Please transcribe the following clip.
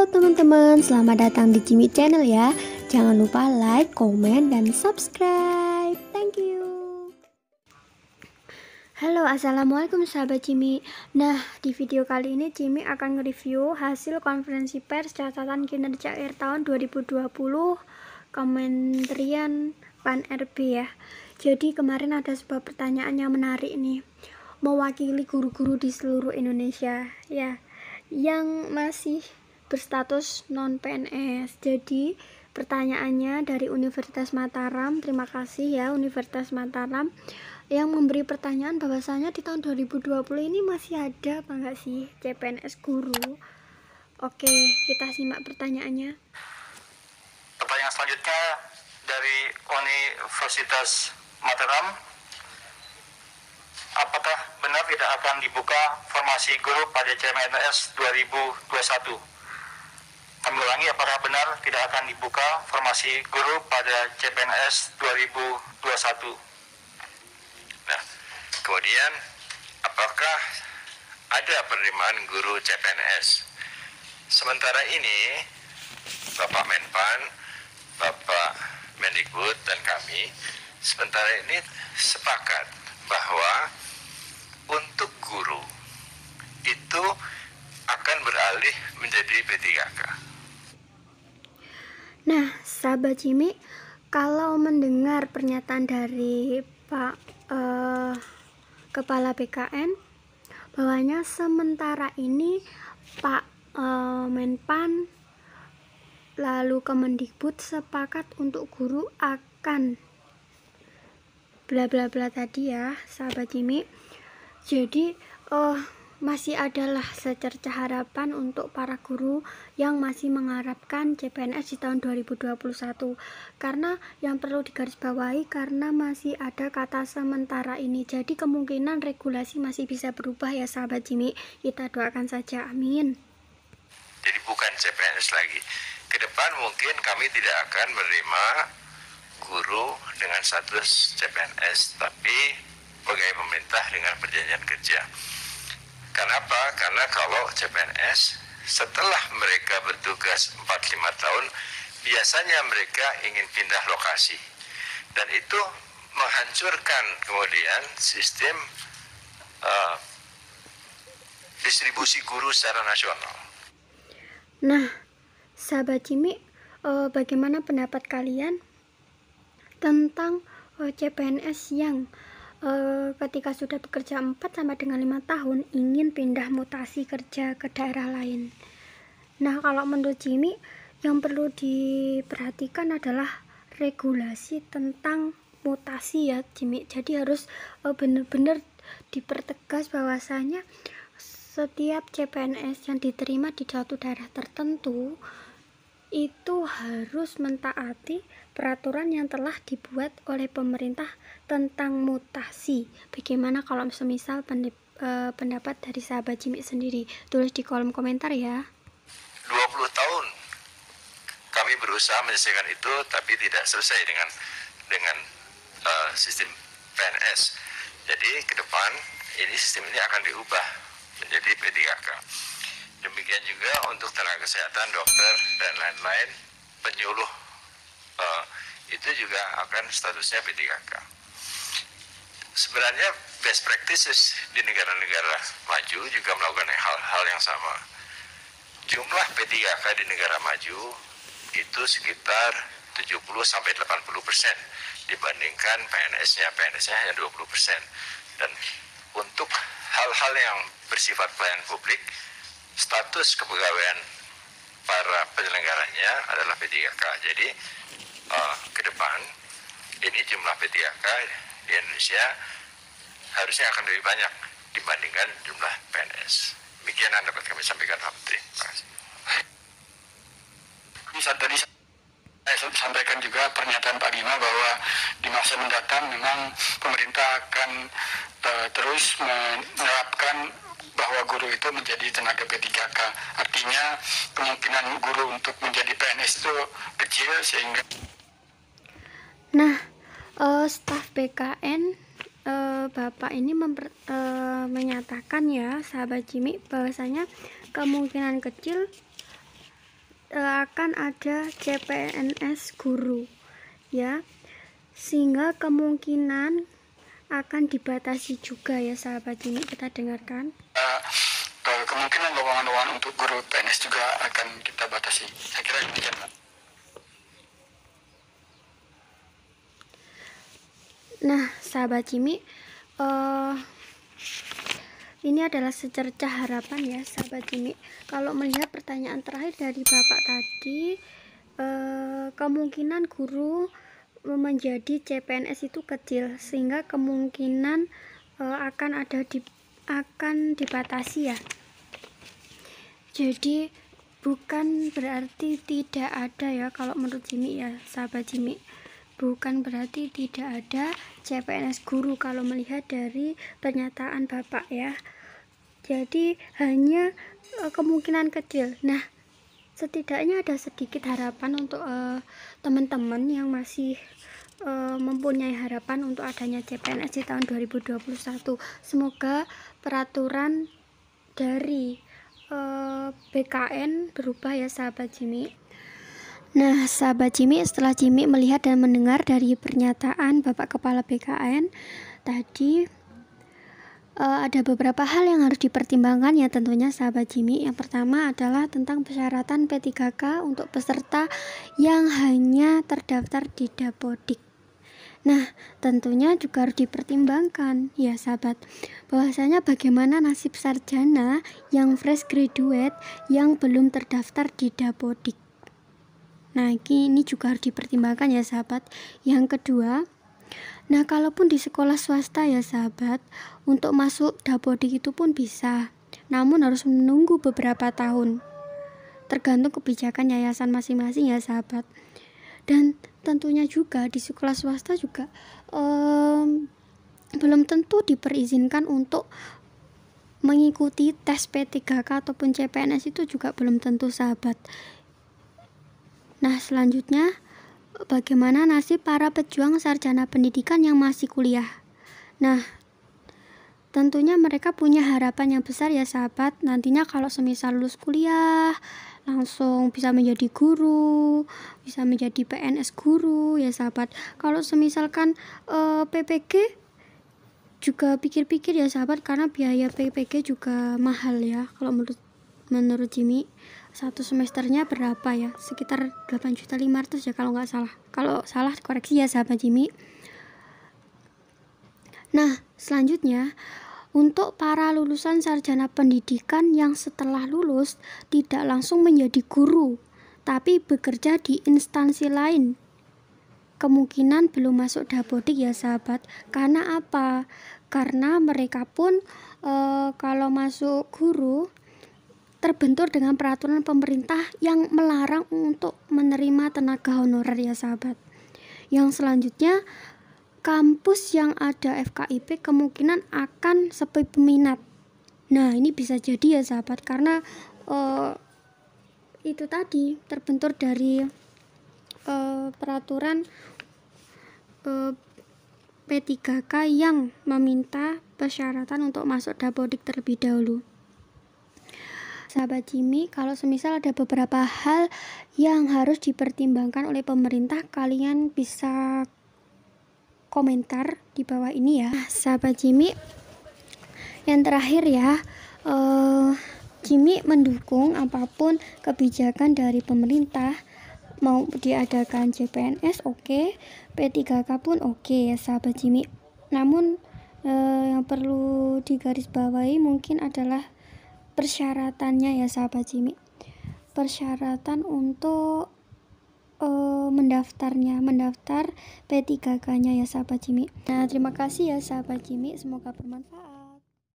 teman-teman, selamat datang di Jimmy Channel ya. Jangan lupa like, komen, dan subscribe. Thank you. Halo, assalamualaikum sahabat Jimmy. Nah, di video kali ini Jimmy akan nge-review hasil konferensi pers catatan kinerja akhir tahun 2020 Kementerian Pan-RB ya. Jadi kemarin ada sebuah pertanyaan yang menarik nih, mewakili guru-guru di seluruh Indonesia ya, yang masih berstatus non PNS. Jadi pertanyaannya dari Universitas Mataram. Terima kasih ya Universitas Mataram yang memberi pertanyaan bahwasanya di tahun 2020 ini masih ada apa enggak sih CPNS guru. Oke, kita simak pertanyaannya. Pertanyaan selanjutnya dari Universitas Mataram. Apakah benar tidak akan dibuka formasi guru pada CPNS 2021? Kami ulangi, apakah benar tidak akan dibuka formasi guru pada CPNS 2021? Nah, kemudian apakah ada penerimaan guru CPNS? Sementara ini Bapak Menpan, Bapak Mendikbud dan kami sementara ini sepakat bahwa untuk guru itu akan beralih menjadi P3K. Nah, sahabat Jimmy, kalau mendengar pernyataan dari Pak Kepala BKN bahwanya sementara ini Pak Menpan lalu Kemendikbud sepakat untuk guru akan bla bla bla tadi ya sahabat Jimmy. Jadi masih adalah secerca harapan untuk para guru yang masih mengharapkan CPNS di tahun 2021, karena yang perlu digarisbawahi karena masih ada kata sementara ini, jadi kemungkinan regulasi masih bisa berubah ya sahabat Jimmy. Kita doakan saja, amin. Jadi bukan CPNS lagi. Ke depan mungkin kami tidak akan menerima guru dengan status CPNS, tapi pegawai pemerintah dengan perjanjian kerja. Kenapa? Karena kalau CPNS setelah mereka bertugas 4-5 tahun, biasanya mereka ingin pindah lokasi. Dan itu menghancurkan kemudian sistem distribusi guru secara nasional. Nah, sahabat Jimmy, bagaimana pendapat kalian tentang CPNS yang ketika sudah bekerja 4 sampai dengan 5 tahun ingin pindah mutasi kerja ke daerah lain? Nah, kalau menurut Jimmy yang perlu diperhatikan adalah regulasi tentang mutasi ya Jimmy. Jadi harus benar-benar dipertegas bahwasanya setiap CPNS yang diterima di suatu daerah tertentu itu harus mentaati peraturan yang telah dibuat oleh pemerintah tentang mutasi. Bagaimana kalau semisal pendapat dari sahabat Jimmy sendiri? Tulis di kolom komentar ya. 20 tahun kami berusaha menyelesaikan itu, tapi tidak selesai dengan sistem PNS. Jadi ke depan ini sistem ini akan diubah menjadi P3K. Demikian juga untuk tenaga kesehatan, dokter, dan lain-lain, penyuluh itu juga akan statusnya P3K. Sebenarnya best practices di negara-negara maju juga melakukan hal-hal yang sama. Jumlah P3K di negara maju itu sekitar 70-80% dibandingkan PNS-nya hanya 20%. Dan untuk hal-hal yang bersifat pelayanan publik, status kepegawaian para penyelenggaranya adalah P3K. Jadi ke depan ini jumlah P3K di Indonesia harusnya akan lebih banyak dibandingkan jumlah PNS. Demikian yang dapat kami sampaikan, Pak Menteri. Terima kasih. Bisa tadi saya sampaikan juga pernyataan Pak Bima bahwa di masa mendatang memang pemerintah akan terus menerapkan bahwa guru itu menjadi tenaga P3K. Artinya kemungkinan guru untuk menjadi PNS itu kecil sehingga. Nah, staf BKN Bapak ini menyatakan ya sahabat Jimmy bahwasanya kemungkinan kecil akan ada CPNS guru ya, sehingga kemungkinan akan dibatasi juga ya sahabat Jimmy. Kita dengarkan. Kemungkinan lowongan-lowongan untuk guru PNS juga akan kita batasi. Saya kira demikian, Pak. Nah, sahabat Jimmy, ini adalah secercah harapan ya sahabat Jimmy. Kalau melihat pertanyaan terakhir dari Bapak tadi, kemungkinan guru menjadi CPNS itu kecil, sehingga kemungkinan akan dibatasi ya. Jadi bukan berarti tidak ada ya, kalau menurut Jimmy ya sahabat Jimmy, bukan berarti tidak ada CPNS guru kalau melihat dari pernyataan Bapak ya. Jadi hanya kemungkinan kecil. Nah, setidaknya ada sedikit harapan untuk teman-teman yang masih mempunyai harapan untuk adanya CPNS di tahun 2021. Semoga peraturan dari BKN berubah ya sahabat Jimmy. Nah sahabat Jimmy, setelah Jimmy melihat dan mendengar dari pernyataan Bapak Kepala BKN tadi, ada beberapa hal yang harus dipertimbangkan ya tentunya sahabat Jimmy. Yang pertama adalah tentang persyaratan P3K untuk peserta yang hanya terdaftar di Dapodik. Nah, tentunya juga harus dipertimbangkan ya sahabat, bahwasanya bagaimana nasib sarjana yang fresh graduate yang belum terdaftar di Dapodik. Nah, ini juga harus dipertimbangkan ya sahabat. Yang kedua, nah kalaupun di sekolah swasta ya sahabat, untuk masuk Dapodik itu pun bisa, namun harus menunggu beberapa tahun, tergantung kebijakan yayasan masing-masing ya sahabat. Dan tentunya juga di sekolah swasta juga belum tentu diperizinkan untuk mengikuti tes P3K ataupun CPNS, itu juga belum tentu sahabat. Nah selanjutnya, bagaimana nasib para pejuang sarjana pendidikan yang masih kuliah? Nah tentunya mereka punya harapan yang besar ya sahabat, nantinya kalau semisal lulus kuliah langsung bisa menjadi guru, bisa menjadi PNS guru ya sahabat. Kalau semisalkan PPG juga pikir-pikir ya sahabat, karena biaya PPG juga mahal ya. Kalau menurut Jimmy, satu semesternya berapa ya, sekitar 8.500.000 ya kalau nggak salah. Kalau salah koreksi ya sahabat Jimmy. Nah selanjutnya, untuk para lulusan sarjana pendidikan yang setelah lulus tidak langsung menjadi guru, tapi bekerja di instansi lain, kemungkinan belum masuk Dapodik ya sahabat. Karena apa? Karena mereka pun kalau masuk guru terbentur dengan peraturan pemerintah yang melarang untuk menerima tenaga honorer ya sahabat. Yang selanjutnya, kampus yang ada FKIP kemungkinan akan sepi peminat. Nah ini bisa jadi ya sahabat, karena itu tadi terbentur dari peraturan P3K yang meminta persyaratan untuk masuk Dapodik terlebih dahulu. Sahabat Jimmy, kalau semisal ada beberapa hal yang harus dipertimbangkan oleh pemerintah, kalian bisa komentar di bawah ini ya sahabat Jimmy. Yang terakhir ya, Jimmy mendukung apapun kebijakan dari pemerintah, mau diadakan CPNS oke, P3K pun oke ya sahabat Jimmy. Namun yang perlu digarisbawahi mungkin adalah persyaratannya ya sahabat Jimmy. Persyaratan untuk mendaftar P3K-nya ya sahabat Jimmy. Nah terima kasih ya sahabat Jimmy, semoga bermanfaat.